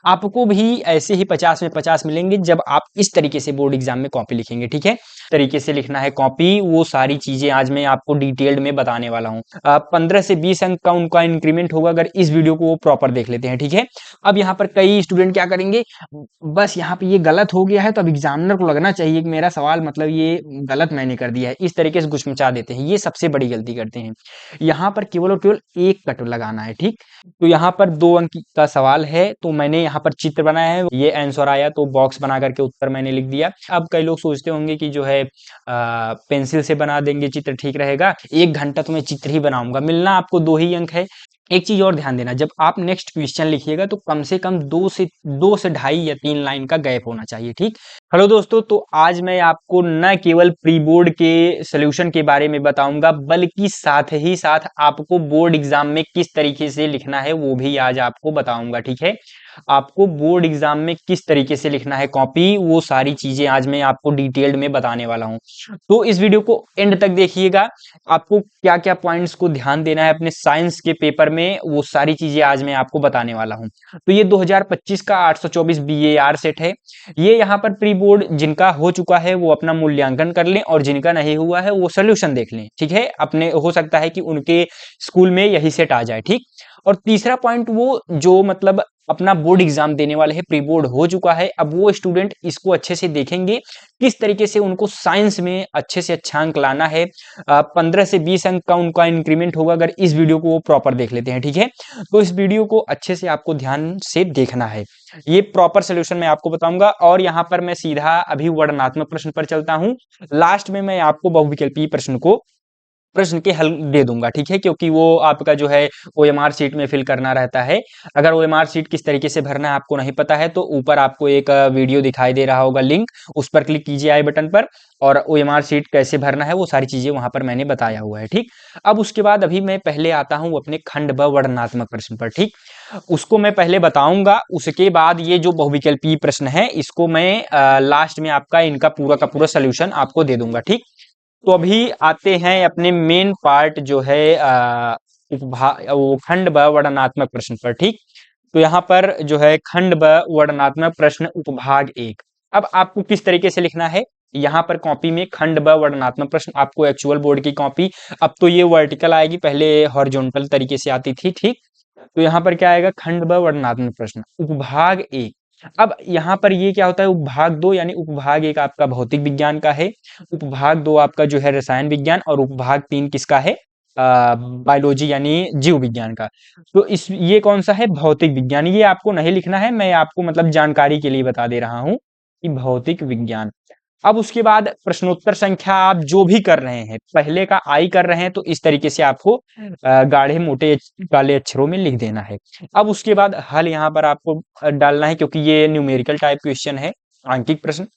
आपको भी ऐसे ही 50 में 50 मिलेंगे जब आप इस तरीके से बोर्ड एग्जाम में कॉपी लिखेंगे। ठीक है, तरीके से लिखना है कॉपी, वो सारी चीजें आज मैं आपको डिटेल्ड में बताने वाला हूँ। 15 से 20 अंक का उनका इंक्रीमेंट होगा अगर इस वीडियो को वो प्रॉपर देख लेते हैं। ठीक है, अब यहाँ पर कई स्टूडेंट क्या करेंगे, बस यहाँ पे ये गलत हो गया है तो अब एग्जामिनर को लगना चाहिए कि मेरा सवाल मतलब ये गलत मैंने कर दिया है, इस तरीके से गुस्मचा देते हैं। ये सबसे बड़ी गलती करते हैं। यहाँ पर केवल और केवल एक कट लगाना है। ठीक, तो यहाँ पर 2 अंक का सवाल है तो मैंने यहाँ पर चित्र बनाया है, ये आंसर आया तो बॉक्स बना करके उत्तर मैंने लिख दिया। अब कई लोग सोचते होंगे कि जो है पेंसिल से बना देंगे चित्र ठीक रहेगा, 1 घंटा तो मैं चित्र ही बनाऊंगा, मिलना आपको 2 ही अंक है। एक चीज और ध्यान देना, जब आप नेक्स्ट क्वेश्चन लिखिएगा तो कम से कम 2 से 2.5 या 3 लाइन का गैप होना चाहिए। ठीक, हेलो दोस्तों, तो आज मैं आपको न केवल प्री बोर्ड के सॉल्यूशन के बारे में बताऊंगा बल्कि साथ ही साथ आपको बोर्ड एग्जाम में किस तरीके से लिखना है वो भी आज आपको बताऊंगा। ठीक है, आपको बोर्ड एग्जाम में किस तरीके से लिखना है कॉपी, वो सारी चीजें आज मैं आपको डिटेल्ड में बताने वाला हूं। तो इस वीडियो को एंड तक देखिएगा, आपको क्या क्या पॉइंट्स को ध्यान देना है अपने साइंस के पेपर में, वो सारी चीजें आज मैं आपको बताने वाला हूं। तो ये 2025 का 824 BAR सेट है। ये यहाँ पर प्री बोर्ड जिनका हो चुका है वो अपना मूल्यांकन कर लें और जिनका नहीं हुआ है वो सोल्यूशन देख लें। ठीक है, अपने हो सकता है कि उनके स्कूल में यही सेट आ जाए। ठीक, और तीसरा पॉइंट, वो जो मतलब अपना बोर्ड एग्जाम देने वाले हैं, प्री बोर्ड हो चुका है, अब वो स्टूडेंट इसको अच्छे से देखेंगे किस तरीके से उनको साइंस में अच्छे से अच्छा अंक लाना है। 15 से 20 अंक का उनका इंक्रीमेंट होगा अगर इस वीडियो को वो प्रॉपर देख लेते हैं। ठीक है, तो इस वीडियो को अच्छे से आपको ध्यान से देखना है, ये प्रॉपर सोल्यूशन मैं आपको बताऊंगा। और यहाँ पर मैं सीधा अभी वर्णनात्मक प्रश्न पर चलता हूँ, लास्ट में मैं आपको बहुविकल्पीय प्रश्न के हल दे दूंगा। ठीक है, क्योंकि वो आपका जो है OMR शीट में फिल करना रहता है। अगर OMR शीट किस तरीके से भरना है आपको नहीं पता है तो ऊपर आपको एक वीडियो दिखाई दे रहा होगा लिंक, उस पर क्लिक कीजिए आई बटन पर, और OMR शीट कैसे भरना है वो सारी चीजें वहां पर मैंने बताया हुआ है। ठीक, अब उसके बाद अभी मैं पहले आता हूं अपने खंड ब वर्णनात्मक प्रश्न पर। ठीक, उसको मैं पहले बताऊंगा, उसके बाद ये जो बहुविकल्पीय प्रश्न है इसको मैं लास्ट में आपका इनका पूरा का पूरा सोल्यूशन आपको दे दूंगा। ठीक, तो अभी आते हैं अपने मेन पार्ट जो है वो खंड ब वर्णनात्मक प्रश्न पर। ठीक, तो यहाँ पर जो है खंड ब वर्णनात्मक प्रश्न उपभाग 1। अब आपको किस तरीके से लिखना है, यहाँ पर कॉपी में खंड ब वर्णनात्मक प्रश्न, आपको एक्चुअल बोर्ड की कॉपी, अब तो ये वर्टिकल आएगी, पहले हॉरिजॉन्टल तरीके से आती थी। ठीक, तो यहाँ पर क्या आएगा, खंड ब वर्णनात्मक प्रश्न उपभाग 1। अब यहाँ पर ये क्या होता है, उपभाग 2 यानी उपभाग 1 आपका भौतिक विज्ञान का है, उपभाग 2 आपका जो है रसायन विज्ञान, और उपभाग 3 किसका है, बायोलॉजी यानी जीव विज्ञान का। तो इस ये कौन सा है, भौतिक विज्ञान। ये आपको नहीं लिखना है, मैं आपको मतलब जानकारी के लिए बता दे रहा हूँ कि भौतिक विज्ञान। अब उसके बाद प्रश्नोत्तर संख्या आप जो भी कर रहे हैं, पहले का आई कर रहे हैं तो इस तरीके से आपको गाढ़े मोटे काले अक्षरों में लिख देना है। अब उसके बाद हल यहाँ पर आपको डालना है, क्योंकि ये न्यूमेरिकल टाइप क्वेश्चन है, आंकिक प्रश्न।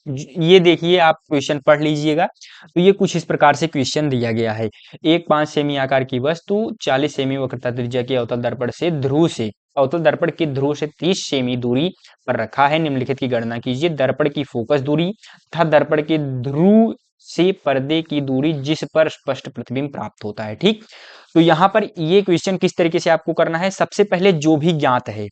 ये देखिए, आप क्वेश्चन पढ़ लीजिएगा। तो ये कुछ इस प्रकार से क्वेश्चन दिया गया है, एक 5 सेमी आकार की वस्तु 40 सेमी वक्रता त्रिज्या के अवतल दर्पण से ध्रुव से अवतल दर्पण के ध्रुव से 30 सेमी दूरी पर रखा है, निम्नलिखित की गणना कीजिए। दर्पण की फोकस दूरी तथा दर्पण के ध्रुव से पर्दे की दूरी जिस पर स्पष्ट प्रतिबिंब प्राप्त होता है। ठीक, तो यहाँ पर ये क्वेश्चन किस तरीके से आपको करना है, सबसे पहले जो भी ज्ञात है,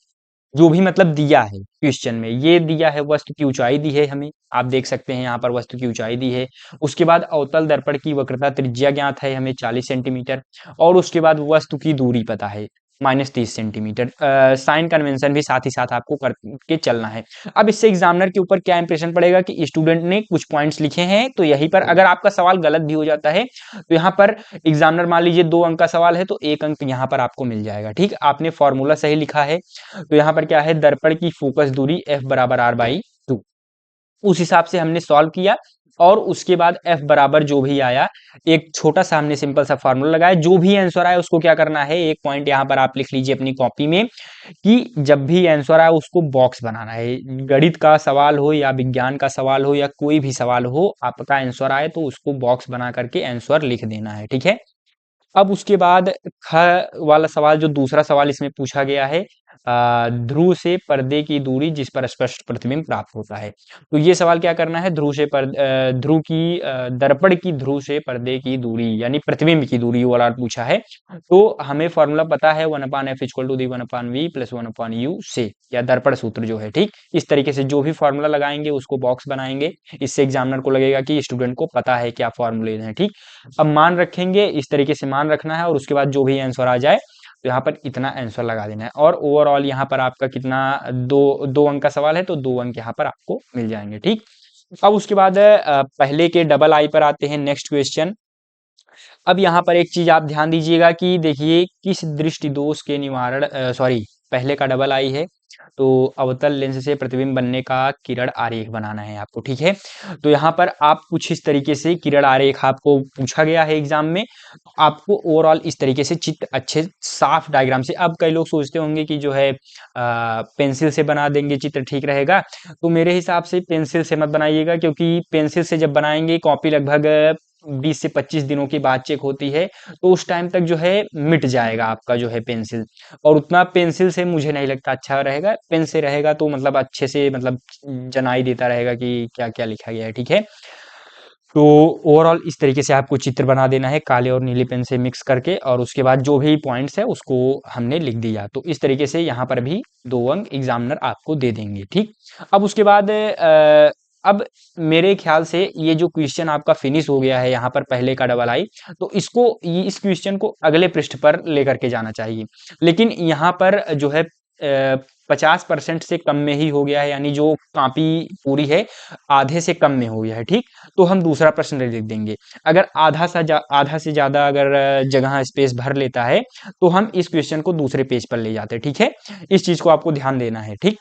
जो भी मतलब दिया है क्वेश्चन में, ये दिया है वस्तु की ऊंचाई दी है हमें, आप देख सकते हैं यहाँ पर वस्तु की ऊंचाई दी है। उसके बाद अवतल दर्पण की वक्रता त्रिज्या ज्ञात है हमें 40 सेंटीमीटर, और उसके बाद वस्तु की दूरी पता है -30 सेंटीमीटर। साइन कन्वेंशन भी साथ ही साथ आपको करके चलना है। अब इससे एग्जामिनर के ऊपर क्या इंप्रेशन पड़ेगा कि स्टूडेंट ने कुछ पॉइंट्स लिखे हैं, तो यहीं पर अगर आपका सवाल गलत भी हो जाता है तो यहाँ पर एग्जामिनर मान लीजिए 2 अंक का सवाल है तो 1 अंक यहाँ पर आपको मिल जाएगा। ठीक, आपने फॉर्मूला सही लिखा है। तो यहाँ पर क्या है, दर्पण की फोकस दूरी F बराबर R/2, उस हिसाब से हमने सॉल्व किया। और उसके बाद F बराबर जो भी आया, एक छोटा सा हमने सिंपल सा फार्मूला लगाया, जो भी आंसर आया उसको क्या करना है, एक पॉइंट यहाँ पर आप लिख लीजिए अपनी कॉपी में कि जब भी आंसर आए उसको बॉक्स बनाना है। गणित का सवाल हो या विज्ञान का सवाल हो या कोई भी सवाल हो, आपका आंसर आए तो उसको बॉक्स बना करके आंसर लिख देना है। ठीक है, अब उसके बाद ख वाला सवाल, जो दूसरा सवाल इसमें पूछा गया है, ध्रुव से पर्दे की दूरी जिस पर स्पष्ट प्रतिबिंब प्राप्त होता है। तो ये सवाल क्या करना है, ध्रुव की दर्पण की ध्रुव से पर्दे की दूरी यानी प्रतिबिंब की दूरी वाला पूछा है। तो हमें फॉर्मूला पता है 1/f equal to the 1/v plus 1/u से, या दर्पण सूत्र जो है, ठीक। इस तरीके से जो भी फॉर्मूला लगाएंगे उसको बॉक्स बनाएंगे, इससे एग्जामिनर को लगेगा कि स्टूडेंट को पता है क्या फॉर्मूले हैं, ठीक। अब मान रखेंगे, इस तरीके से मान रखना है और उसके बाद जो भी आंसर आ जाए तो यहाँ पर इतना आंसर लगा देना है। और ओवरऑल यहाँ पर आपका कितना, दो अंक का सवाल है तो 2 अंक यहाँ पर आपको मिल जाएंगे, ठीक। अब उसके बाद पहले के डबल आई पर आते हैं, नेक्स्ट क्वेश्चन। अब यहाँ पर एक चीज आप ध्यान दीजिएगा कि देखिए किस दृष्टि दोष के निवारण, सॉरी, पहले का डबल आई है तो अवतल लेंस से प्रतिबिंब बनने का किरण आरेख बनाना है आपको, ठीक है। तो यहाँ पर आप कुछ इस तरीके से किरण आरेख आपको पूछा गया है एग्जाम में, आपको ओवरऑल इस तरीके से चित्र अच्छे साफ डायग्राम से, अब कई लोग सोचते होंगे कि जो है पेंसिल से बना देंगे चित्र ठीक रहेगा, तो मेरे हिसाब से पेंसिल से मत बनाइएगा, क्योंकि पेंसिल से जब बनाएंगे कॉपी लगभग 20 से 25 दिनों के बाद चेक होती है, तो उस टाइम तक जो है मिट जाएगा आपका जो है पेंसिल, और उतना पेंसिल से मुझे नहीं लगता अच्छा रहेगा। पेन से रहेगा तो मतलब अच्छे से मतलब जनाई देता रहेगा कि क्या क्या लिखा गया है, ठीक है। तो ओवरऑल इस तरीके से आपको चित्र बना देना है काले और नीले पेन से मिक्स करके, और उसके बाद जो भी पॉइंट्स है उसको हमने लिख दिया, तो इस तरीके से यहाँ पर भी 2 अंक एग्जामिनर आपको दे देंगे, ठीक। अब उसके बाद अब मेरे ख्याल से ये जो क्वेश्चन आपका फिनिश हो गया है यहाँ पर पहले का डबल आई, तो इस क्वेश्चन को अगले पृष्ठ पर लेकर के जाना चाहिए, लेकिन यहाँ पर जो है 50% से कम में ही हो गया है, यानी जो कॉपी पूरी है आधे से कम में हो गया है, ठीक। तो हम दूसरा प्रश्न लिख देंगे। अगर आधा से ज्यादा अगर जगह स्पेस भर लेता है तो हम इस क्वेश्चन को दूसरे पेज पर ले जाते हैं, ठीक है। इस चीज को आपको ध्यान देना है, ठीक।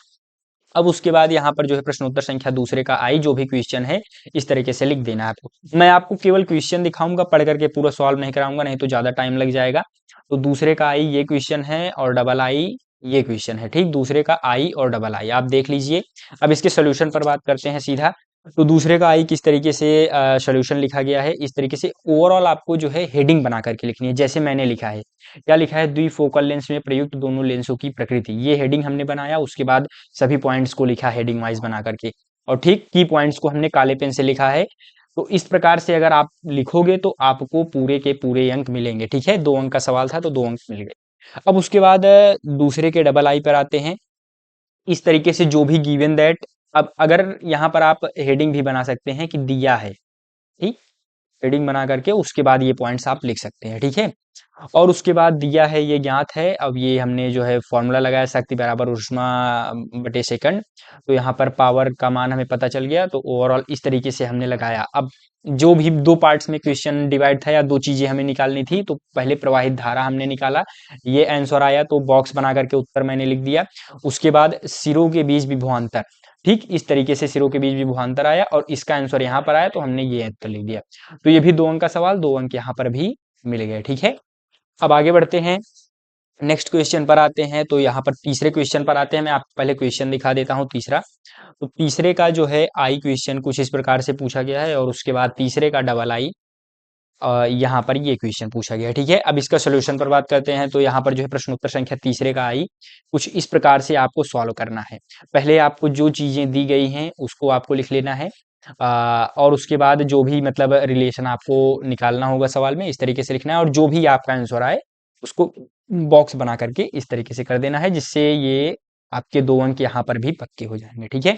अब उसके बाद यहाँ पर जो है प्रश्नोत्तर संख्या दूसरे का आई, जो भी क्वेश्चन है इस तरीके से लिख देना है आपको। मैं आपको केवल क्वेश्चन दिखाऊंगा, पढ़ करके पूरा सॉल्व नहीं कराऊंगा, नहीं तो ज्यादा टाइम लग जाएगा। तो दूसरे का आई ये क्वेश्चन है और डबल आई ये क्वेश्चन है, ठीक। दूसरे का आई और डबल आई आप देख लीजिए। अब इसके सोल्यूशन पर बात करते हैं सीधा। तो दूसरे का आई किस तरीके से सोल्यूशन लिखा गया है, इस तरीके से ओवरऑल आपको जो है हेडिंग बना करके लिखनी है, जैसे मैंने लिखा है। क्या लिखा है, द्विफोकल लेंस में प्रयुक्त दोनों लेंसों की प्रकृति, ये हेडिंग हमने बनाया। उसके बाद सभी पॉइंट्स को लिखा हेडिंग वाइज बना करके, और ठीक की पॉइंट्स को हमने काले पेन से लिखा है। तो इस प्रकार से अगर आप लिखोगे तो आपको पूरे के पूरे अंक मिलेंगे, ठीक है। 2 अंक का सवाल था तो 2 अंक मिल गए। अब उसके बाद दूसरे के डबल आई पर आते हैं। इस तरीके से जो भी गिवन दैट, अब अगर यहाँ पर आप हेडिंग भी बना सकते हैं कि दिया है, ठीक। हेडिंग बना करके उसके बाद ये पॉइंट्स आप लिख सकते हैं, ठीक है। और उसके बाद दिया है ये ज्ञात है, अब ये हमने जो है फॉर्मूला लगाया, शक्ति बराबर ऊष्मा बटे सेकंड। तो यहाँ पर पावर का मान हमें पता चल गया, तो ओवरऑल इस तरीके से हमने लगाया। अब जो भी 2 पार्ट्स में क्वेश्चन डिवाइड था या 2 चीजें हमें निकालनी थी, तो पहले प्रवाहित धारा हमने निकाला, ये आंसर आया तो बॉक्स बना करके उत्तर मैंने लिख दिया। उसके बाद सिरों के बीच विभवांतर, ठीक इस तरीके से सिरों के बीच विभवांतर आया और इसका आंसर यहाँ पर आया तो हमने ये आंसर लिख दिया। तो ये भी 2 अंक का सवाल, 2 अंक यहाँ पर भी मिल गए, ठीक है। अब आगे बढ़ते हैं, नेक्स्ट क्वेश्चन पर आते हैं। तो यहाँ पर तीसरे क्वेश्चन पर आते हैं, मैं आपको पहले क्वेश्चन दिखा देता हूँ तीसरा। तो तीसरे का जो है आई क्वेश्चन कुछ इस प्रकार से पूछा गया है, और उसके बाद तीसरे का डबल आई यहाँ पर ये क्वेश्चन पूछा गया है, ठीक है। अब इसका सोल्यूशन पर बात करते हैं। तो यहाँ पर जो है प्रश्नोत्तर संख्या तीसरे का आई कुछ इस प्रकार से आपको सॉल्व करना है। पहले आपको जो चीजें दी गई हैं उसको आपको लिख लेना है, और उसके बाद जो भी मतलब रिलेशन आपको निकालना होगा सवाल में इस तरीके से लिखना है, और जो भी आपका आंसर आए उसको बॉक्स बना करके इस तरीके से कर देना है, जिससे ये आपके 2 अंक यहाँ पर भी पक्के हो जाएंगे, ठीक है।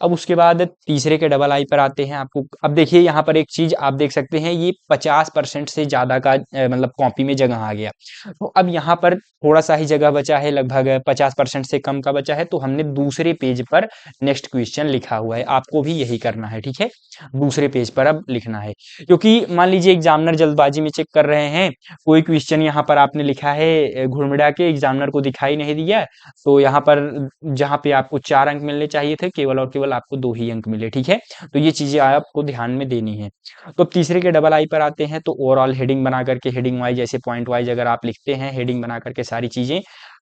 अब उसके बाद तीसरे के डबल आई पर आते हैं। आपको अब देखिए यहाँ पर एक चीज आप देख सकते हैं, ये 50% से ज्यादा का मतलब कॉपी में जगह आ गया। तो अब यहाँ पर थोड़ा सा ही जगह बचा है, लगभग 50% से कम का बचा है, तो हमने दूसरे पेज पर नेक्स्ट क्वेश्चन लिखा हुआ है। आपको भी यही करना है, ठीक है। दूसरे पेज पर अब लिखना है, क्योंकि मान लीजिए एग्जामिनर जल्दबाजी में चेक कर रहे हैं, कोई क्वेश्चन यहाँ पर आपने लिखा है घुड़मुड़ा के, एग्जामिनर को दिखाई नहीं दिया, तो यहाँ पर जहाँ पे आपको 4 अंक मिलने चाहिए थे, केवल और केवल आपको 2 ही अंक मिले, ठीक है। तो ये चीजें आपको ध्यान में देनी है। तो अब तीसरे के डबल आई पर आते हैं। तो ओवरऑल हेडिंग बना करके, हेडिंग वाइज ऐसे पॉइंट वाइज अगर आप लिखते हैं हेडिंग बना करके सारी चीजें,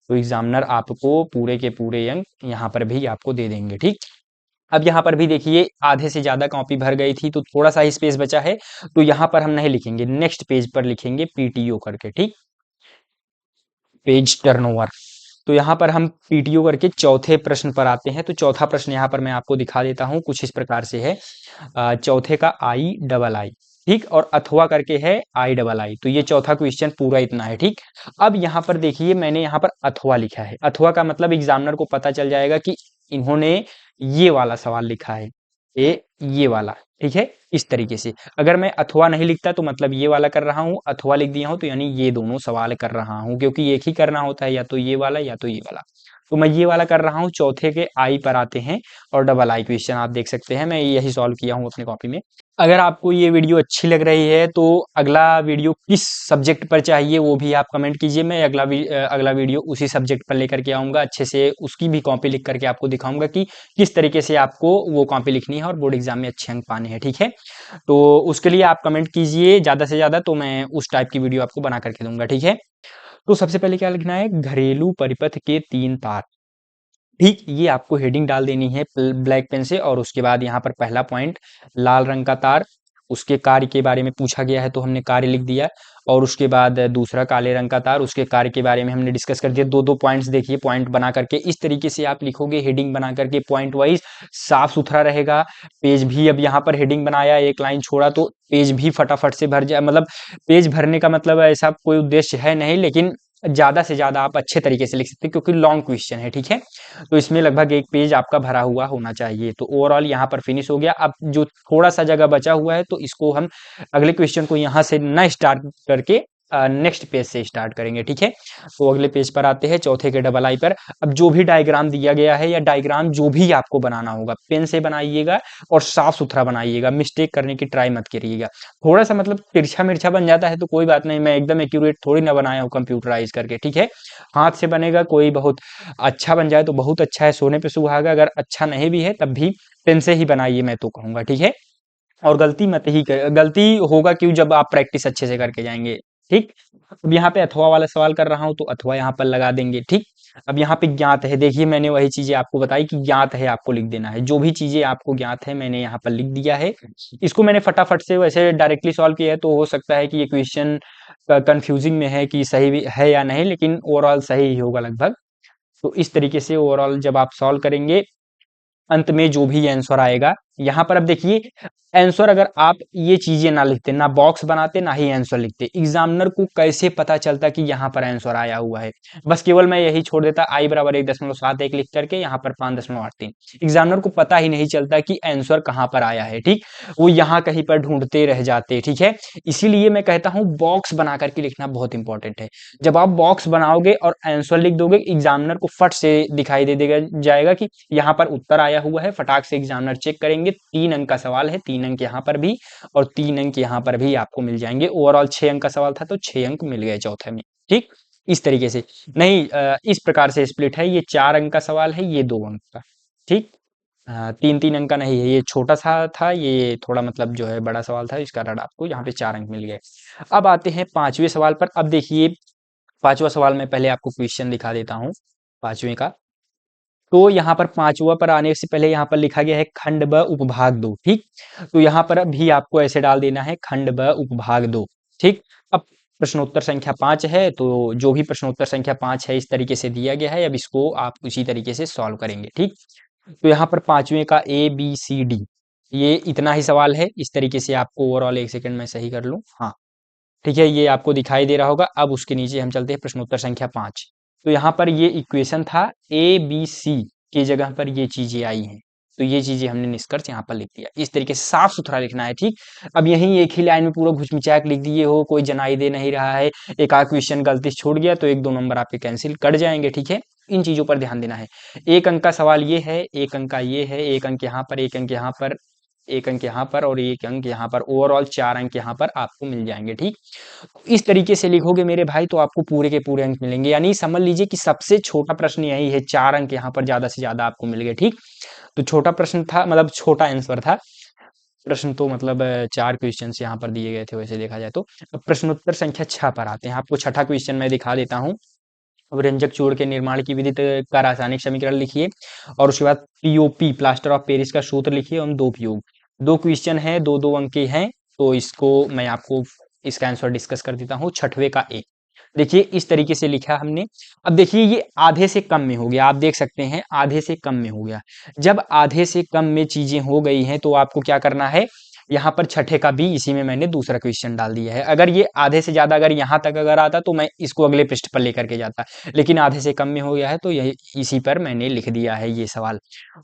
तो एग्जामिनर आपको पूरे के पूरे अंक यहाँ पर भी आपको दे देंगे, ठीक। अब यहाँ पर भी देखिए आधे से ज्यादा कॉपी भर गई थी, तो थोड़ा सा ही स्पेस बचा है, तो यहाँ पर हम नहीं लिखेंगे, नेक्स्ट पेज पर लिखेंगे पीटीओ करके, ठीक। Page turnover. तो यहाँ पर हम पीटीओ करके चौथे प्रश्न पर आते हैं। तो चौथा प्रश्न यहाँ पर मैं आपको दिखा देता हूँ, कुछ इस प्रकार से है। चौथे का आई डबल आई, ठीक, और अथवा करके है आई डबल आई। तो ये चौथा क्वेश्चन पूरा इतना है, ठीक। अब यहाँ पर देखिए, मैंने यहाँ पर अथवा लिखा है। अथवा का मतलब एग्जामिनर को पता चल जाएगा कि इन्होंने ये वाला सवाल लिखा है, ये वाला, ठीक है, इस तरीके से। अगर मैं अथवा नहीं लिखता तो मतलब ये वाला कर रहा हूँ, अथवा लिख दिया हूँ तो यानी ये दोनों सवाल कर रहा हूँ, क्योंकि एक ही करना होता है, या तो ये वाला या तो ये वाला। तो मैं ये वाला कर रहा हूँ। चौथे के आई पर आते हैं और डबल आई क्वेश्चन आप देख सकते हैं, मैं यही सॉल्व किया हूँ अपनी कॉपी में। अगर आपको ये वीडियो अच्छी लग रही है तो अगला वीडियो किस सब्जेक्ट पर चाहिए वो भी आप कमेंट कीजिए। मैं अगला वीडियो उसी सब्जेक्ट पर लेकर के आऊँगा, अच्छे से उसकी भी कॉपी लिख करके आपको दिखाऊँगा कि किस तरीके से आपको वो कॉपी लिखनी है और बोर्ड एग्जाम में अच्छे अंक पाने हैं, ठीक है। तो उसके लिए आप कमेंट कीजिए ज़्यादा से ज़्यादा, तो मैं उस टाइप की वीडियो आपको बना करके दूंगा, ठीक है। तो सबसे पहले क्या लिखना है, घरेलू परिपथ के 3 तार, ठीक, ये आपको हेडिंग डाल देनी है ब्लैक पेन से। और उसके बाद यहाँ पर पहला पॉइंट, लाल रंग का तार, उसके कार्य के बारे में पूछा गया है तो हमने कार्य लिख दिया। और उसके बाद दूसरा काले रंग का तार, उसके कार्य के बारे में हमने डिस्कस कर दिया। दो दो पॉइंट्स देखिए, पॉइंट बना करके इस तरीके से आप लिखोगे, हेडिंग बना करके पॉइंट वाइज, साफ सुथरा रहेगा। पेज भी, अब यहाँ पर हेडिंग बनाया, एक लाइन छोड़ा तो पेज भी फटाफट से भर जाए। मतलब पेज भरने का मतलब ऐसा कोई उद्देश्य है नहीं, लेकिन ज्यादा से ज्यादा आप अच्छे तरीके से लिख सकते हैं क्योंकि लॉन्ग क्वेश्चन है, ठीक है। तो इसमें लगभग एक पेज आपका भरा हुआ होना चाहिए। तो ओवरऑल यहाँ पर फिनिश हो गया। अब जो थोड़ा सा जगह बचा हुआ है तो इसको हम अगले क्वेश्चन को यहाँ से न स्टार्ट करके नेक्स्ट पेज से स्टार्ट करेंगे, ठीक है। तो अगले पेज पर आते हैं, चौथे के डबल आई पर। अब जो भी डायग्राम दिया गया है या डायग्राम जो भी आपको बनाना होगा, पेन से बनाइएगा और साफ सुथरा बनाइएगा, मिस्टेक करने की ट्राई मत करिएगा। थोड़ा सा मतलब तिरछा मिर्छा बन जाता है तो कोई बात नहीं, मैं एकदम एक्यूरेट थोड़ी ना बनाया हूँ कंप्यूटराइज करके, ठीक है। हाथ से बनेगा, कोई बहुत अच्छा बन जाए तो बहुत अच्छा है, सोने पे सुहागा। अगर अच्छा नहीं भी है तब भी पेन से ही बनाइए, मैं तो कहूंगा, ठीक है। और गलती मत ही कर, गलती होगा क्यों जब आप प्रैक्टिस अच्छे से करके जाएंगे, ठीक। अब यहाँ पे अथवा वाला सवाल कर रहा हूं तो अथवा यहाँ पर लगा देंगे, ठीक। अब यहाँ पे ज्ञात है, देखिए मैंने वही चीजें आपको बताई कि ज्ञात है आपको लिख देना है। जो भी चीजें आपको ज्ञात है मैंने यहाँ पर लिख दिया है। इसको मैंने फटाफट से वैसे डायरेक्टली सॉल्व किया है, तो हो सकता है कि ये क्वेश्चन कंफ्यूजिंग में है कि सही भी है या नहीं, लेकिन ओवरऑल सही ही होगा लगभग। तो इस तरीके से ओवरऑल जब आप सॉल्व करेंगे, अंत में जो भी आंसर आएगा, यहाँ पर अब देखिए आंसर अगर आप ये चीजें ना लिखते, ना बॉक्स बनाते, ना ही आंसर लिखते, एग्जामिनर को कैसे पता चलता कि यहाँ पर आंसर आया हुआ है। बस केवल मैं यही छोड़ देता, आई बराबर 1.71 लिख करके यहाँ पर 5.83। एग्जामिनर को पता ही नहीं चलता कि आंसर कहाँ पर आया है, ठीक। वो यहाँ कहीं पर ढूंढते रह जाते, ठीक है। इसीलिए मैं कहता हूँ बॉक्स बना करके लिखना बहुत इंपॉर्टेंट है। जब आप बॉक्स बनाओगे और आंसर लिख दोगे, एग्जामिनर को फट से दिखाई दे देगा जाएगा कि यहाँ पर उत्तर आया हुआ है। फटाक से एग्जामिनर चेक करेंगे, 3 अंक का सवाल है, 3 अंक यहाँ पर भी और 3 अंक यहाँ पर भी आपको मिल जाएंगे। ओवरऑल 6 अंक का सवाल था तो 6 अंक मिल गए चौथे में, ठीक। इस तरीके से नहीं, इस प्रकार से स्प्लिट है, ये 4 अंक का सवाल है, ये 2 अंक का, ठीक। 3-3 अंक का नहीं है, ये छोटा सा था, ये थोड़ा मतलब जो है बड़ा सवाल था, इस कारण आपको यहाँ पे 4 अंक मिल गए। अब आते हैं 5वें सवाल पर। अब देखिए 5वां सवाल में पहले आपको क्वेश्चन दिखा देता हूँ 5वें का। तो यहाँ पर 5वां पर आने से पहले यहाँ पर लिखा गया है खंड ब उपभाग 2, ठीक। तो यहाँ पर भी आपको ऐसे डाल देना है खंड ब उपभाग 2, ठीक। अब प्रश्नोत्तर संख्या 5 है, तो जो भी प्रश्नोत्तर संख्या 5 है इस तरीके से दिया गया है। अब इसको आप उसी तरीके से सॉल्व करेंगे, ठीक। तो यहाँ पर 5वें का ABCD, ये इतना ही सवाल है। इस तरीके से आपको ओवरऑल, एक सेकंड में सही कर लूँ, हाँ, ठीक है, ये आपको दिखाई दे रहा होगा। अब उसके नीचे हम चलते हैं प्रश्नोत्तर संख्या 5। तो यहाँ पर ये इक्वेशन था, ABC की जगह पर ये चीजें आई हैं, तो ये चीजें हमने निष्कर्ष यहाँ पर लिख दिया। इस तरीके से साफ सुथरा लिखना है, ठीक। अब यहीं एक ही लाइन में पूरा घुसमिचा के लिख दिए हो, कोई जनाई दे नहीं रहा है, एक आध क्वेश्चन गलती से छूट गया तो 1-2 नंबर आपके कैंसिल कट जाएंगे, ठीक है। इन चीजों पर ध्यान देना है। 1 अंक का सवाल ये है, 1 अंक का ये है, 1 अंक यहाँ पर, 1 अंक यहाँ पर, 1 अंक यहाँ पर और 1 अंक यहाँ पर, ओवरऑल 4 अंक यहाँ पर आपको मिल जाएंगे, ठीक। इस तरीके से लिखोगे मेरे भाई तो आपको पूरे के पूरे अंक मिलेंगे। यानी समझ लीजिए कि सबसे छोटा प्रश्न यही है, 4 अंक यहाँ पर ज्यादा से ज्यादा आपको मिल गए, ठीक। तो छोटा प्रश्न था, मतलब छोटा आंसर था प्रश्न, तो मतलब 4 क्वेश्चन यहाँ पर दिए गए थे वैसे देखा जाए तो। अब प्रश्नोत्तर संख्या 6 पर आते हैं। आपको छठा क्वेश्चन मैं दिखा देता हूँ। व्यंजक चूर्ण के निर्माण की विधि का रासायनिक समीकरण लिखिए और उसके बाद पीओपी, प्लास्टर ऑफ पेरिस का सूत्र लिखिए और 2 प्रयोग। 2 क्वेश्चन है, 2-2 अंक के हैं, तो इसको मैं आपको इसका आंसर डिस्कस कर देता हूँ। छठवें का ए, देखिए इस तरीके से लिखा हमने। अब देखिए ये आधे से कम में हो गया, आप देख सकते हैं आधे से कम में हो गया। जब आधे से कम में चीजें हो गई हैं तो आपको क्या करना है, यहाँ पर छठे का बी, इसी में मैंने दूसरा क्वेश्चन डाल दिया है। अगर ये आधे से ज्यादा अगर यहाँ तक अगर आता तो मैं इसको अगले पृष्ठ पर लेकर के जाता, लेकिन आधे से कम में हो गया है तो यही इसी पर मैंने लिख दिया है ये सवाल।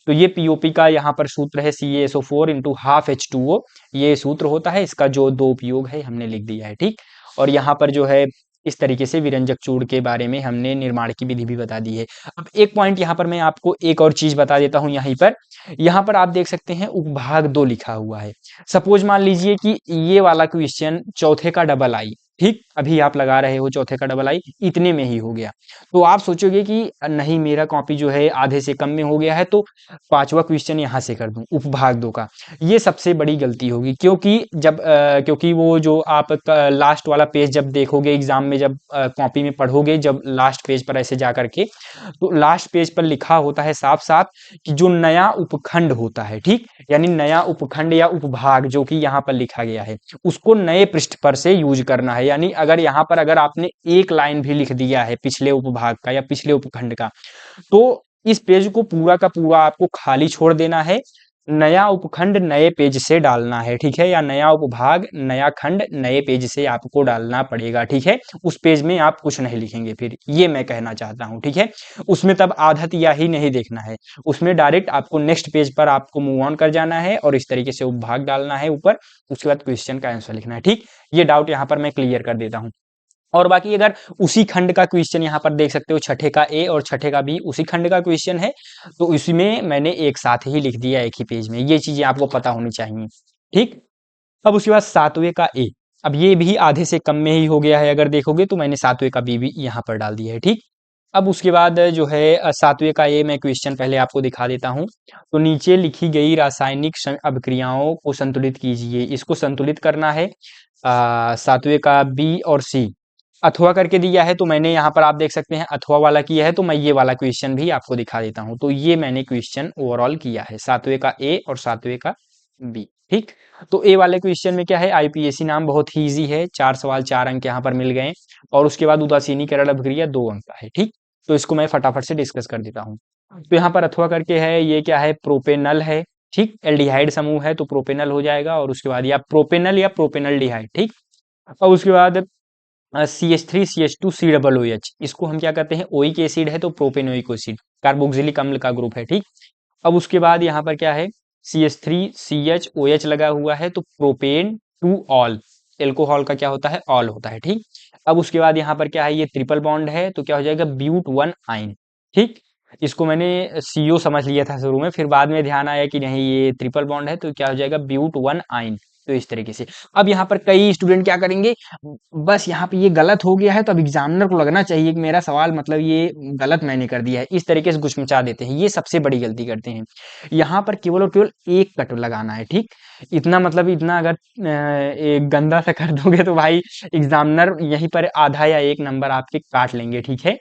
तो ये पीओपी का यहाँ पर सूत्र है CaSO4 इंटू हाफ H2O, ये सूत्र होता है, इसका जो दो उपयोग है हमने लिख दिया है, ठीक। और यहाँ पर जो है इस तरीके से विरंजक चूड़ के बारे में हमने निर्माण की विधि भी बता दी है। अब एक पॉइंट यहाँ पर मैं आपको एक और चीज बता देता हूँ, यहाँ पर आप देख सकते हैं उपभाग 2 लिखा हुआ है। सपोज मान लीजिए कि ये वाला क्वेश्चन चौथे का डबल आई, ठीक, अभी आप लगा रहे हो चौथे का डबल आई, इतने में ही हो गया, तो आप सोचोगे कि नहीं मेरा कॉपी जो है आधे से कम में हो गया है, तो पांचवा क्वेश्चन यहाँ से कर दूं उपभाग 2 का। ये सबसे बड़ी गलती होगी, क्योंकि वो जो आप लास्ट वाला पेज जब देखोगे एग्जाम में, जब कॉपी में पढ़ोगे, जब लास्ट पेज पर ऐसे जा करके, तो लास्ट पेज पर लिखा होता है साफ साफ कि जो नया उपखंड होता है, ठीक, यानी नया उपखंड या उपभाग जो कि यहाँ पर लिखा गया है, उसको नए पृष्ठ पर से यूज करना है। यानी अगर यहाँ पर अगर आपने एक लाइन भी लिख दिया है पिछले उपभाग का या पिछले उपखंड का, तो इस पेज को पूरा का पूरा आपको खाली छोड़ देना है, नया उपखंड नए पेज से डालना है, ठीक है, या नया उपभाग नया खंड नए पेज से आपको डालना पड़ेगा, ठीक है। उस पेज में आप कुछ नहीं लिखेंगे, फिर ये मैं कहना चाहता हूं, ठीक है। उसमें तब आधा या ही नहीं देखना है, उसमें डायरेक्ट आपको नेक्स्ट पेज पर आपको मूव ऑन कर जाना है और इस तरीके से उपभाग डालना है ऊपर, उसके बाद क्वेश्चन का आंसर लिखना है, ठीक। ये डाउट यहाँ पर मैं क्लियर कर देता हूँ। और बाकी अगर उसी खंड का क्वेश्चन यहाँ पर देख सकते हो, छठे का ए और छठे का बी उसी खंड का क्वेश्चन है, तो इसमें मैंने एक साथ ही लिख दिया एक ही पेज में, ये चीजें आपको पता होनी चाहिए, ठीक। अब उसके बाद सातवें का ए, अब ये भी आधे से कम में ही हो गया है, अगर देखोगे तो मैंने सातवें का बी भी यहाँ पर डाल दिया है, ठीक। अब उसके बाद जो है सातवें का ए, मैं क्वेश्चन पहले आपको दिखा देता हूँ। तो नीचे लिखी गई रासायनिक अभिक्रियाओं को संतुलित कीजिए, इसको संतुलित करना है। सातवें का बी और सी अथवा करके दिया है, तो मैंने यहाँ पर आप देख सकते हैं अथवा वाला किया है, तो मैं ये वाला क्वेश्चन भी आपको दिखा देता हूँ। तो ये मैंने क्वेश्चन ओवरऑल किया है, सातवें का ए और सातवें का बी, ठीक। तो ए वाले क्वेश्चन में क्या है, आईपीएसी नाम बहुत ही इजी है, 4 सवाल 4 अंक यहाँ पर मिल गए, और उसके बाद उदासीनीकरण अभिक्रिया 2 अंक का है, ठीक। तो इसको मैं फटाफट से डिस्कस कर देता हूँ। तो यहाँ पर अथवा करके है, ये क्या है, प्रोपेनल है, ठीक, एल्डिहाइड समूह है तो प्रोपेनल हो जाएगा, और उसके बाद या प्रोपेनल या प्रोपेनल डिहाइड, ठीक। और उसके बाद CH3CH2COOH, इसको हम क्या कहते हैं, ओइक एसिड है तो प्रोपेनोइक एसिड, कार्बोक्सिलिक अम्ल का ग्रुप है, ठीक। अब उसके बाद यहाँ पर क्या है, CH3CHOH लगा हुआ है तो प्रोपेन टू ऑल, एल्कोहल का क्या होता है, ऑल होता है, ठीक। अब उसके बाद यहाँ पर क्या है, ये ट्रिपल बॉन्ड है तो क्या हो जाएगा, ब्यूट 1 आइन, ठीक। इसको मैंने CO समझ लिया था शुरू में, फिर बाद में ध्यान आया कि नहीं ये ट्रिपल बॉन्ड है तो क्या हो जाएगा, ब्यूट 1 आइन। तो इस तरीके से अब यहाँ पर कई स्टूडेंट क्या करेंगे, बस यहाँ पे ये गलत हो गया है तो अब एग्जामिनर को लगना चाहिए कि मेरा सवाल मतलब ये गलत मैंने कर दिया है, इस तरीके से गुस्मचा देते हैं, ये सबसे बड़ी गलती करते हैं। यहाँ पर केवल और केवल एक कट लगाना है, ठीक। इतना मतलब इतना अगर एक गंदा सा कर दोगे तो भाई एग्जामिनर यहीं पर आधा या एक नंबर आपके काट लेंगे, ठीक है।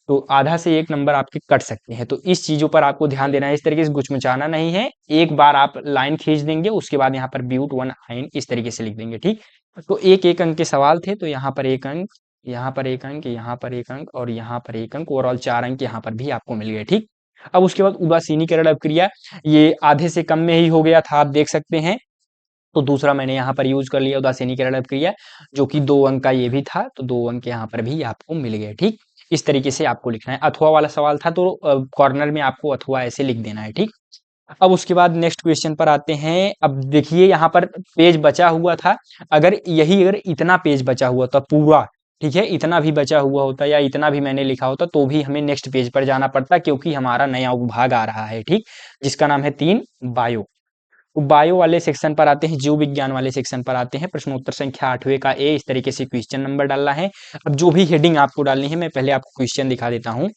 तो आधा से एक नंबर आपके कट सकते हैं, तो इस चीजों पर आपको ध्यान देना है, इस तरीके से गुचमुचाना नहीं है, एक बार आप लाइन खींच देंगे उसके बाद यहाँ पर ब्यूट 1 आइन इस तरीके से लिख देंगे, ठीक। तो एक एक अंक के सवाल थे, तो यहाँ पर एक अंक, यहाँ पर एक अंक, यहाँ पर एक अंक और यहाँ पर एक अंक, ओवरऑल 4 अंक यहाँ पर भी आपको मिल गए, ठीक। अब उसके बाद उदासीनीकरण अभिक्रिया, ये आधे से कम में ही हो गया था, आप देख सकते हैं, तो दूसरा मैंने यहाँ पर यूज कर लिया उदासीनीकरण अभिक्रिया, जो कि 2 अंक का ये भी था, तो 2 अंक यहाँ पर भी आपको मिल गए, ठीक। इस तरीके से आपको लिखना है, अथवा वाला सवाल था तो कॉर्नर में आपको अथवा ऐसे लिख देना है, ठीक। अब उसके बाद नेक्स्ट क्वेश्चन पर आते हैं। अब देखिए यहाँ पर पेज बचा हुआ था, अगर इतना पेज बचा हुआ था पूरा, ठीक है, इतना भी बचा हुआ होता या इतना भी मैंने लिखा होता तो भी हमें नेक्स्ट पेज पर जाना पड़ता, क्योंकि हमारा नया उपभाग आ रहा है, ठीक, जिसका नाम है 3 बायो। तो बायो वाले सेक्शन पर आते हैं, जीव विज्ञान वाले सेक्शन पर आते हैं, प्रश्नोत्तर संख्या 8वें का ए, इस तरीके से क्वेश्चन नंबर डालना है। अब जो भी हेडिंग आपको डालनी है, मैं पहले आपको क्वेश्चन दिखा देता हूँ।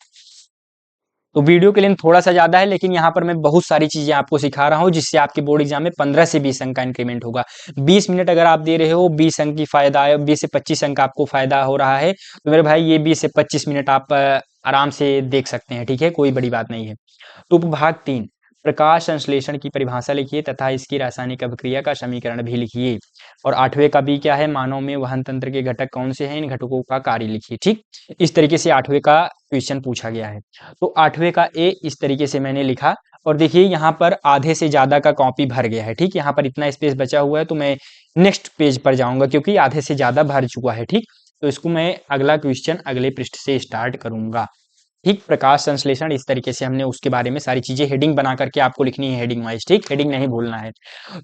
तो वीडियो के लेंथ थोड़ा सा ज्यादा है, लेकिन यहाँ पर मैं बहुत सारी चीजें आपको सिखा रहा हूँ, जिससे आपके बोर्ड एग्जाम में 15 से 20 अंक का इंक्रीमेंट होगा। 20 मिनट अगर आप दे रहे हो, 20 अंक की फायदा है, 20 से 25 अंक आपको फायदा हो रहा है, तो मेरे भाई ये 20 से 25 मिनट आप आराम से देख सकते हैं, ठीक है, कोई बड़ी बात नहीं है। तो उपभाग 3, प्रकाश संश्लेषण की परिभाषा लिखिए तथा इसकी रासायनिक अभिक्रिया का समीकरण भी लिखिए। और 8वें का बी क्या है, मानव में वहन तंत्र के घटक कौन से हैं, इन घटकों का कार्य लिखिए। ठीक, इस तरीके से 8वें का क्वेश्चन पूछा गया है। तो 8वें का ए इस तरीके से मैंने लिखा, और देखिए यहाँ पर आधे से ज्यादा का कॉपी भर गया है। ठीक, यहाँ पर इतना स्पेस बचा हुआ है, तो मैं नेक्स्ट पेज पर जाऊंगा क्योंकि आधे से ज्यादा भर चुका है। ठीक, तो इसको मैं अगला क्वेश्चन अगले पृष्ठ से स्टार्ट करूंगा। ठीक, प्रकाश संश्लेषण इस तरीके से हमने उसके बारे में सारी चीजें हेडिंग बना करके आपको लिखनी है, हेडिंग वाइज। ठीक, हेडिंग नहीं भूलना है।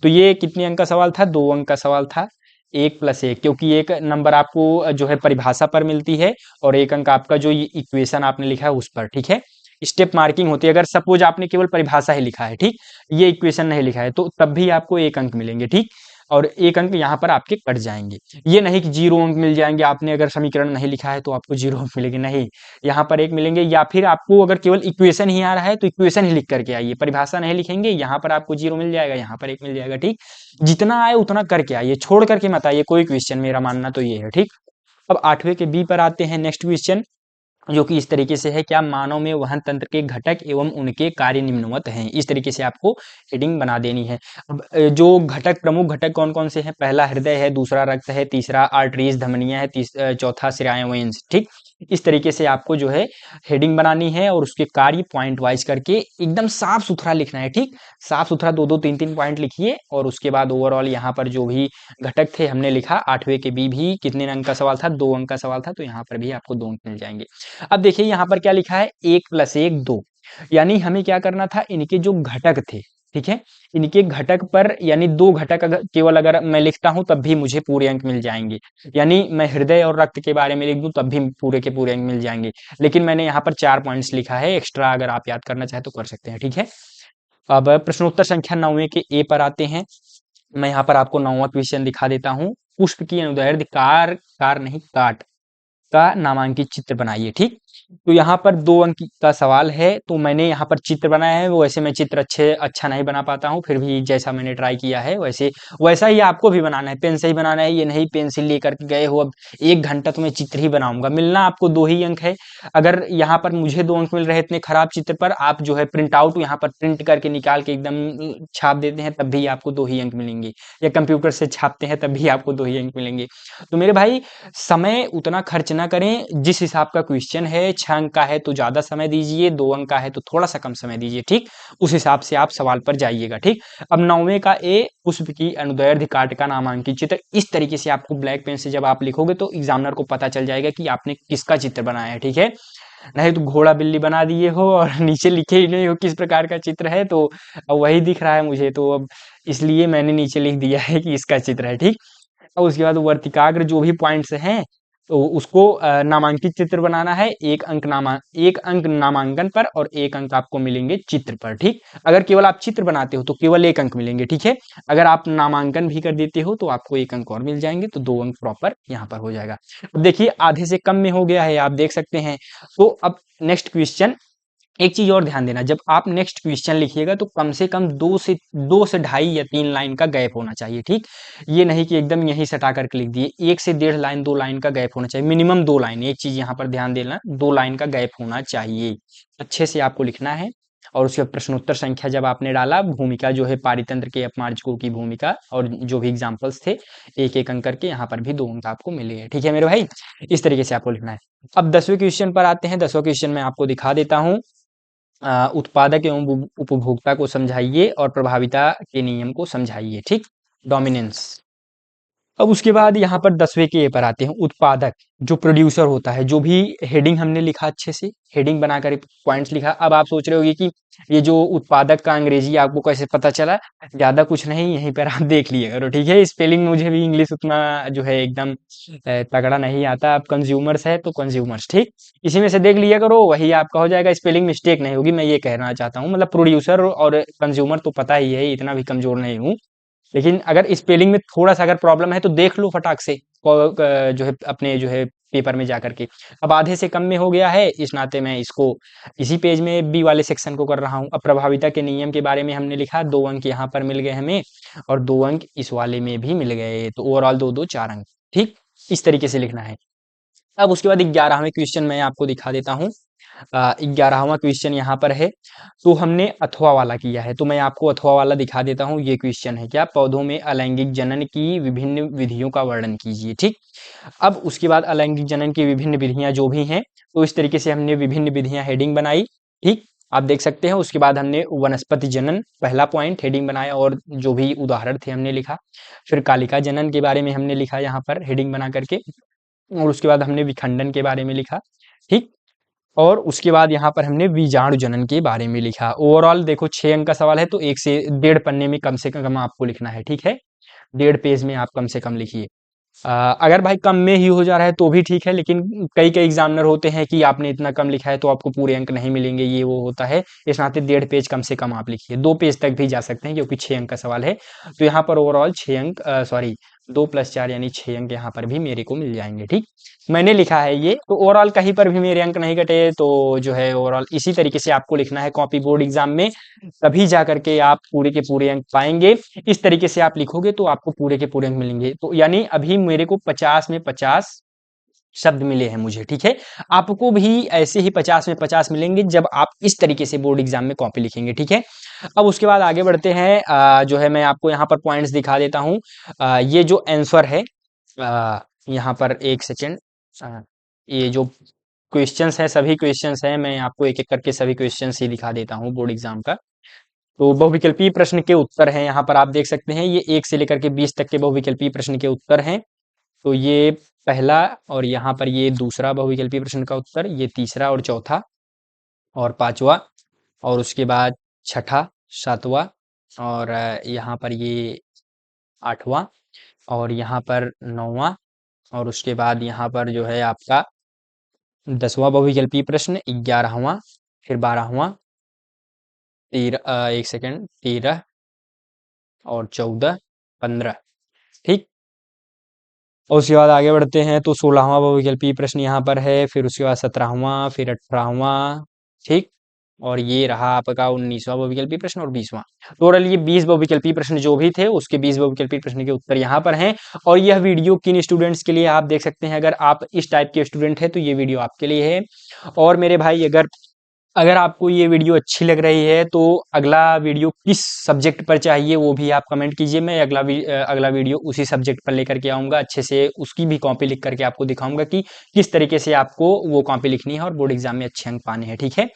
तो ये कितने अंक का सवाल था, 2 अंक का सवाल था। 1+1, क्योंकि एक नंबर आपको जो है परिभाषा पर मिलती है और 1 अंक आपका जो ये इक्वेशन आपने लिखा है उस पर। ठीक है, स्टेप मार्किंग होती है। अगर सपोज आपने केवल परिभाषा ही लिखा है, ठीक, ये इक्वेशन नहीं लिखा है, तो तब भी आपको 1 अंक मिलेंगे। ठीक, और 1 अंक यहाँ पर आपके कट जाएंगे। ये नहीं कि 0 अंक मिल जाएंगे, आपने अगर समीकरण नहीं लिखा है तो आपको 0 अंक मिलेंगे, नहीं, यहाँ पर 1 मिलेंगे। या फिर आपको अगर केवल इक्वेशन ही आ रहा है तो इक्वेशन ही लिख करके आइए, परिभाषा नहीं लिखेंगे, यहाँ पर आपको 0 मिल जाएगा, यहाँ पर 1 मिल जाएगा। ठीक, जितना आए उतना करके आइए, छोड़ करके मत आइए कोई क्वेश्चन, मेरा मानना तो ये है। ठीक, अब 8वें के बी पर आते हैं, नेक्स्ट क्वेश्चन, जो कि इस तरीके से है, क्या मानव में वहन तंत्र के घटक एवं उनके कार्य निम्नवत हैं। इस तरीके से आपको हेडिंग बना देनी है। अब जो घटक, प्रमुख घटक कौन कौन से हैं, पहला हृदय है, दूसरा रक्त है, तीसरा आर्टरीज धमनियां है, चौथा स्नायुएंस। ठीक, इस तरीके से आपको जो है हेडिंग बनानी है और उसके कार्य पॉइंट वाइज करके एकदम साफ सुथरा लिखना है। ठीक, साफ सुथरा 2-2 3-3 पॉइंट लिखिए, और उसके बाद ओवरऑल यहाँ पर जो भी घटक थे हमने लिखा। 8वें के बी भी कितने अंक का सवाल था, 2 अंक का सवाल था, तो यहाँ पर भी आपको 2 अंक मिल जाएंगे। अब देखिए यहाँ पर क्या लिखा है, 1+1 2, यानी हमें क्या करना था, इनके जो घटक थे, ठीक है, इनके घटक पर, यानी 2 घटक अगर केवल अगर मैं लिखता हूं तब भी मुझे पूरे अंक मिल जाएंगे। यानी मैं हृदय और रक्त के बारे में लिख दूं तब भी पूरे के पूरे अंक मिल जाएंगे। लेकिन मैंने यहाँ पर 4 पॉइंट्स लिखा है एक्स्ट्रा, अगर आप याद करना चाहें तो कर सकते हैं। ठीक है, अब प्रश्नोत्तर संख्या 9वें के ए पर आते हैं। मैं यहाँ पर आपको 9वां क्वेश्चन दिखा देता हूँ। पुष्प की अनुदैर्ध्य कार नहीं काट का नामांकित चित्र बनाइए। ठीक, तो यहाँ पर 2 अंक का सवाल है, तो मैंने यहाँ पर चित्र बनाया है। वैसे मैं चित्र अच्छा नहीं बना पाता हूँ, फिर भी जैसा मैंने ट्राई किया है वैसा ही आपको भी बनाना है, पेन से ही बनाना है। ये नहीं पेंसिल लेकर के गए हो, अब 1 घंटा तो मैं चित्र ही बनाऊंगा, मिलना आपको 2 ही अंक है। अगर यहाँ पर मुझे 2 अंक मिल रहे इतने खराब चित्र पर, आप जो है प्रिंट आउट यहाँ पर प्रिंट करके निकाल के एकदम छाप देते हैं तब भी आपको 2 ही अंक मिलेंगे, या कंप्यूटर से छापते हैं तब भी आपको 2 ही अंक मिलेंगे। तो मेरे भाई, समय उतना खर्च ना करें, जिस हिसाब का क्वेश्चन है, 6 अंक का है तो ज्यादा समय दीजिए, 2 अंक का है तो थोड़ा सा कम समय दीजिए। ठीक, उस हिसाब से आप सवाल पर जाइएगा। ठीक, अब 9वें का ए, पुष्प की अनुदैर्ध्य काट का नामांकित चित्र। इस तरीके से आपको ब्लैक पेन से जब आप लिखोगे तो एग्जामिनर को पता चल जाएगा कि आपने किसका चित्र बनाया है। ठीक है, नहीं तो घोड़ा बिल्ली बना दिए हो और नीचे लिखे ही नहीं हो किस प्रकार का चित्र है, तो अब वही दिख रहा है मुझे, तो अब इसलिए मैंने नीचे लिख दिया है कि इसका चित्र है। ठीक, और उसके बाद वर्तिकाग्र जो भी पॉइंट्स हैं तो उसको नामांकित चित्र बनाना है। 1 अंक नामांकन पर और 1 अंक आपको मिलेंगे चित्र पर। ठीक, अगर केवल आप चित्र बनाते हो तो केवल 1 अंक मिलेंगे। ठीक है, अगर आप नामांकन भी कर देते हो तो आपको 1 अंक और मिल जाएंगे, तो 2 अंक प्रॉपर यहाँ पर हो जाएगा। अब देखिए आधे से कम में हो गया है, आप देख सकते हैं। तो अब नेक्स्ट क्वेश्चन, एक चीज और ध्यान देना, जब आप नेक्स्ट क्वेश्चन लिखिएगा तो कम से कम 2 से 2.5 या 3 लाइन का गैप होना चाहिए। ठीक, ये नहीं कि एकदम यही सटा करके लिख दिए, 1 से 1.5 लाइन 2 लाइन का गैप होना चाहिए, मिनिमम 2 लाइन। एक चीज यहाँ पर ध्यान देना, 2 लाइन का गैप होना चाहिए, अच्छे से आपको लिखना है। और उसके बाद प्रश्नोत्तर संख्या जब आपने डाला, भूमिका जो है पारितंत्र के अपमार्जकों की भूमिका, और जो भी एग्जाम्पल्स थे, 1-1 अंक करके यहाँ पर भी 2 अंक आपको मिलेंगे। ठीक है मेरे भाई, इस तरीके से आपको लिखना है। अब 10वें क्वेश्चन पर आते हैं। 10वां क्वेश्चन मैं आपको दिखा देता हूँ। उत्पादक एवं उपभोक्ता को समझाइए और प्रभाविता के नियम को समझाइए। ठीक, डोमिनेंस। अब उसके बाद यहाँ पर 10वें के पर आते हैं। उत्पादक जो प्रोड्यूसर होता है, जो भी हेडिंग हमने लिखा, अच्छे से हेडिंग बनाकर पॉइंट्स लिखा। अब आप सोच रहे होगे कि ये जो उत्पादक का अंग्रेजी आपको कैसे पता चला, ज्यादा कुछ नहीं, यहीं पर आप देख लिए करो। ठीक है, स्पेलिंग मुझे भी इंग्लिश उतना जो है एकदम तगड़ा नहीं आता। आप कंज्यूमर्स है तो कंज्यूमर्स, ठीक, इसी में से देख लिया करो, वही आपका हो जाएगा, स्पेलिंग मिस्टेक नहीं होगी, मैं ये कहना चाहता हूँ। मतलब प्रोड्यूसर और कंज्यूमर तो पता ही है, इतना भी कमजोर नहीं हूँ। लेकिन अगर स्पेलिंग में थोड़ा सा अगर प्रॉब्लम है तो देख लो फटाक से, जो है अपने जो है पेपर में जा करके। अब आधे से कम में हो गया है, इस नाते मैं इसको इसी पेज में बी वाले सेक्शन को कर रहा हूँ। अब प्रभाविता के नियम के बारे में हमने लिखा, 2 अंक यहाँ पर मिल गए हमें और 2 अंक इस वाले में भी मिल गए, तो ओवरऑल 2-2 4 अंक। ठीक, इस तरीके से लिखना है। अब उसके बाद 11वें क्वेश्चन मैं आपको दिखा देता हूँ। 11वां क्वेश्चन यहाँ पर है। तो हमने अथवा वाला किया है, तो मैं आपको अथवा वाला दिखा देता हूँ। ये क्वेश्चन है क्या, पौधों में अलैंगिक जनन की विभिन्न विधियों का वर्णन कीजिए। ठीक, अब उसके बाद अलैंगिक जनन की विभिन्न विधियां जो भी हैं, तो इस तरीके से हमने विभिन्न विधियां हेडिंग बनाई। ठीक, आप देख सकते हैं। उसके बाद हमने वनस्पति जनन पहला पॉइंट हेडिंग बनाया और जो भी उदाहरण थे हमने लिखा। फिर कालिका जनन के बारे में हमने लिखा यहाँ पर हेडिंग बना करके, और उसके बाद हमने विखंडन के बारे में लिखा। ठीक, और उसके बाद यहाँ पर हमने बीजाणु जनन के बारे में लिखा। ओवरऑल देखो 6 अंक का सवाल है, तो 1 से 1.5 पन्ने में कम से कम आपको लिखना है। ठीक है, 1.5 पेज में आप कम से कम लिखिए। अगर भाई कम में ही हो जा रहा है तो भी ठीक है, लेकिन कई कई एग्जामिनर होते हैं कि आपने इतना कम लिखा है तो आपको पूरे अंक नहीं मिलेंगे, ये वो होता है। इस नाते 1.5 पेज कम से कम आप लिखिए, 2 पेज तक भी जा सकते हैं क्योंकि 6 अंक का सवाल है। तो यहाँ पर ओवरऑल 6 अंक, सॉरी 2 + 4 यानी 6 अंक यहाँ पर भी मेरे को मिल जाएंगे। ठीक, मैंने लिखा है ये, तो ओवरऑल कहीं पर भी मेरे अंक नहीं घटे, तो जो है ओवरऑल इसी तरीके से आपको लिखना है कॉपी बोर्ड एग्जाम में, तभी जा करके आप पूरे के पूरे अंक पाएंगे। इस तरीके से आप लिखोगे तो आपको पूरे के पूरे अंक मिलेंगे। तो यानी अभी मेरे को 50 में 50 शब्द मिले हैं मुझे। ठीक है, आपको भी ऐसे ही 50 में 50 मिलेंगे जब आप इस तरीके से बोर्ड एग्जाम में कॉपी लिखेंगे। ठीक है, अब उसके बाद आगे बढ़ते हैं। जो है मैं आपको यहाँ पर पॉइंट्स दिखा देता हूँ। ये जो आंसर है, यहाँ पर एक सेकेंड, ये जो क्वेश्चंस हैं, सभी क्वेश्चंस हैं, मैं आपको एक एक करके सभी क्वेश्चंस ही दिखा देता हूँ बोर्ड एग्जाम का। तो बहुविकल्पीय प्रश्न के उत्तर हैं, यहाँ पर आप देख सकते हैं। ये 1 से लेकर के 20 तक के बहुविकल्पीय प्रश्न के उत्तर हैं। तो ये पहला, और यहाँ पर ये दूसरा बहुविकल्पीय प्रश्न का उत्तर, ये तीसरा और चौथा और पांचवा, और उसके बाद छठा, सातवां, और यहाँ पर ये आठवां, और यहाँ पर नौवां, और उसके बाद यहाँ पर जो है आपका 10वां बहुविकल्पीय प्रश्न, 11वां, फिर 12वां, 1 सेकेंड, 13 और 14, 15। ठीक, और उसके बाद आगे बढ़ते हैं तो 16वां बहुविकल्पीय प्रश्न यहाँ पर है, फिर उसके बाद 17वां, फिर 18वां। ठीक, और ये रहा आपका 19वां बहुविकल्पीय प्रश्न और 20वां। टोटल ये 20 बहुविकल्पीय प्रश्न जो भी थे, उसके 20 बहुविकल्पीय प्रश्न के उत्तर यहाँ पर हैं। और यह वीडियो किन स्टूडेंट्स के लिए, आप देख सकते हैं। अगर आप इस टाइप के स्टूडेंट हैं तो ये वीडियो आपके लिए है। और मेरे भाई, अगर अगर आपको ये वीडियो अच्छी लग रही है तो अगला वीडियो किस सब्जेक्ट पर चाहिए वो भी आप कमेंट कीजिए। मैं अगला वीडियो उसी सब्जेक्ट पर लेकर के आऊँगा, अच्छे से उसकी भी कॉपी लिख करके आपको दिखाऊंगा कि किस तरीके से आपको वो कॉपी लिखनी है और बोर्ड एग्जाम में अच्छे अंक पाने हैं। ठीक है,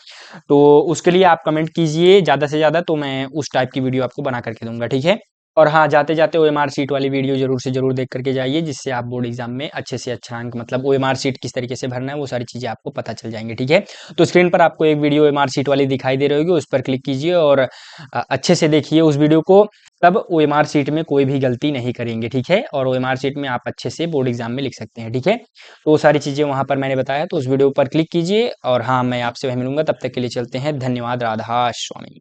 तो उसके लिए आप कमेंट कीजिए ज़्यादा से ज़्यादा, तो मैं उस टाइप की वीडियो आपको बना करके दूंगा। ठीक है, और हाँ, जाते जाते ओएमआर सीट वाली वीडियो जरूर से जरूर देख करके जाइए, जिससे आप बोर्ड एग्जाम में अच्छे से अच्छा अंक, मतलब ओएमआर सीट किस तरीके से भरना है, वो सारी चीज़ें आपको पता चल जाएंगी। ठीक है, तो स्क्रीन पर आपको एक वीडियो ओएमआर सीट वाली दिखाई दे रही होगी, उस पर क्लिक कीजिए और अच्छे से देखिए उस वीडियो को, तब ओएमआर सीट में कोई भी गलती नहीं करेंगे। ठीक है, और ओएमआर सीट में आप अच्छे से बोर्ड एग्जाम में लिख सकते हैं। ठीक है, तो वो सारी चीज़ें वहाँ पर मैंने बताया, तो उस वीडियो पर क्लिक कीजिए। और हाँ, मैं आपसे वही मिलूंगा, तब तक के लिए चलते हैं। धन्यवाद, राधा स्वामी।